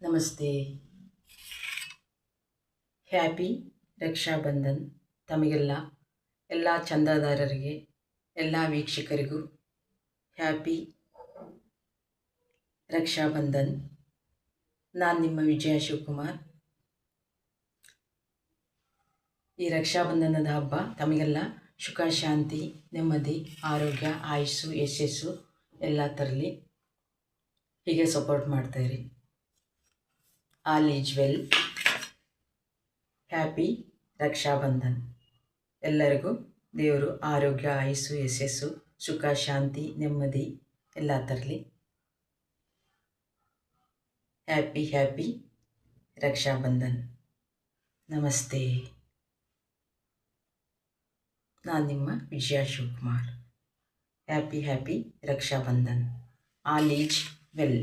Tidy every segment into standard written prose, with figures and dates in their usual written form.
ನಮಸ್ತೆ. ಹ್ಯಾಪಿ ರಕ್ಷಾಬಂಧನ್. ಎಲ್ಲ ಚಂದಾದಾರರಿಗೆ, ಎಲ್ಲ ವೀಕ್ಷಕರಿಗೂ ಹ್ಯಾಪಿ ರಕ್ಷಾಬಂಧನ್. ನಾನು ನಿಮ್ಮ ವಿಜಯ ಶಿವಕುಮಾರ್. ಈ ರಕ್ಷಾಬಂಧನದ ಹಬ್ಬ ತಮಗೆಲ್ಲ ಸುಖ, ಶಾಂತಿ, ನೆಮ್ಮದಿ, ಆರೋಗ್ಯ, ಆಯುಸ್ಸು, ಯಶಸ್ಸು ಎಲ್ಲ ತರಲಿ. ಹೀಗೆ ಸಪೋರ್ಟ್ ಮಾಡ್ತಾಯಿರಿ. All is well. Happy Rakshabandhan. ಎಲ್ಲರಿಗೂ ದೇವರು ಆರೋಗ್ಯ, ಆಯುಸ್ಸು, ಯಶಸ್ಸು, ಸುಖ, ಶಾಂತಿ, ನೆಮ್ಮದಿ ಎಲ್ಲ ತರಲಿ. ಹ್ಯಾಪಿ ರಕ್ಷಾಬಂಧನ್. ನಮಸ್ತೆ. ನಾನು ನಿಮ್ಮ Vijaya Shivakumar. Happy Rakshabandhan. All is well.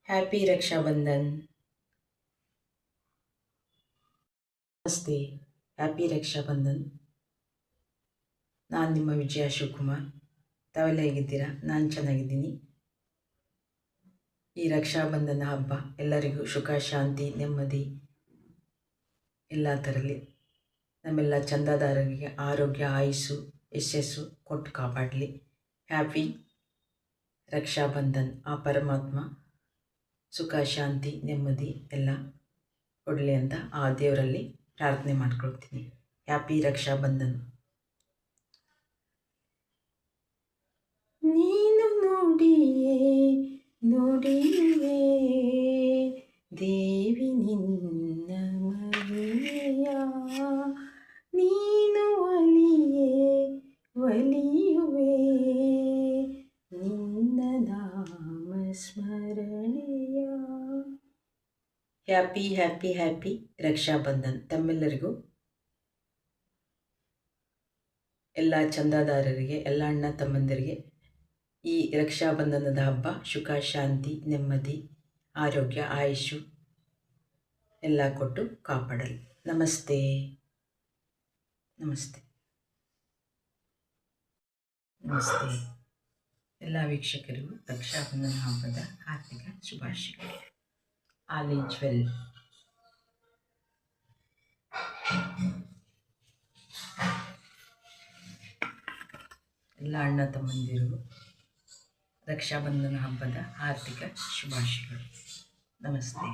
Happy Rakshabandhan. ನಮಸ್ತೆ. ಹ್ಯಾಪಿ ರಕ್ಷಾಬಂಧನ್. ನಾನು ನಿಮ್ಮ ವಿಜಯ ಶಿವಕುಮಾರ್. ತಾವೆಲ್ಲ ಹೇಗಿದ್ದೀರಾ? ನಾನು ಚೆನ್ನಾಗಿದ್ದೀನಿ. ಈ ರಕ್ಷಾಬಂಧನ ಹಬ್ಬ ಎಲ್ಲರಿಗೂ ಸುಖ, ಶಾಂತಿ, ನೆಮ್ಮದಿ ಎಲ್ಲ ತರಲಿ. ನಮ್ಮೆಲ್ಲ ಚಂದಾದಾರರಿಗೆ ಆರೋಗ್ಯ, ಆಯುಸ್ಸು, ಯಶಸ್ಸು ಕೊಟ್ಟು ಕಾಪಾಡಲಿ. ಹ್ಯಾಪಿ ರಕ್ಷಾಬಂಧನ್. ಆ ಪರಮಾತ್ಮ ಸುಖ, ಶಾಂತಿ, ನೆಮ್ಮದಿ ಎಲ್ಲ ಕೊಡಲಿ ಅಂತ ಆ ದೇವರಲ್ಲಿ ಪ್ರಾರ್ಥನೆ ಮಾಡ್ಕೊಳ್ತೀನಿ. ಹ್ಯಾಪಿ ರಕ್ಷಾಬಂಧನ್. ನೀನು ನುಡಿಯುವೆ ದೇವಿ ನಿನ್ನ ಮಹಿಮೆಯ, ನೀನು ಒಲಿಯುವೆ ನಿನ್ನ ನಾಮ ಸ್ಮರಣೆಯ. ಹ್ಯಾಪಿ ರಕ್ಷಾಬಂಧನ್. ತಮ್ಮೆಲ್ಲರಿಗೂ, ಎಲ್ಲ ಚಂದಾದಾರರಿಗೆ, ಎಲ್ಲ ಅಣ್ಣ ತಮ್ಮಂದಿರಿಗೆ ಈ ರಕ್ಷಾಬಂಧನದ ಹಬ್ಬ ಸುಖ, ಶಾಂತಿ, ನೆಮ್ಮದಿ, ಆರೋಗ್ಯ, ಆಯುಷು ಎಲ್ಲ ಕೊಟ್ಟು ಕಾಪಾಡಲಿ. ನಮಸ್ತೆ. ಎಲ್ಲ ವೀಕ್ಷಕರಿಗೂ ರಕ್ಷಾಬಂಧನ ಹಬ್ಬದ ಹಾರ್ದಿಕ ಶುಭಾಶಯಗಳು. All is well. ಎಲ್ಲ ಅಣ್ಣ ತಮ್ಮಂದಿರಿಗೂ ರಕ್ಷಾಬಂಧನ ಹಬ್ಬದ ಹಾರ್ದಿಕ ಶುಭಾಶಯಗಳು. ನಮಸ್ತೆ.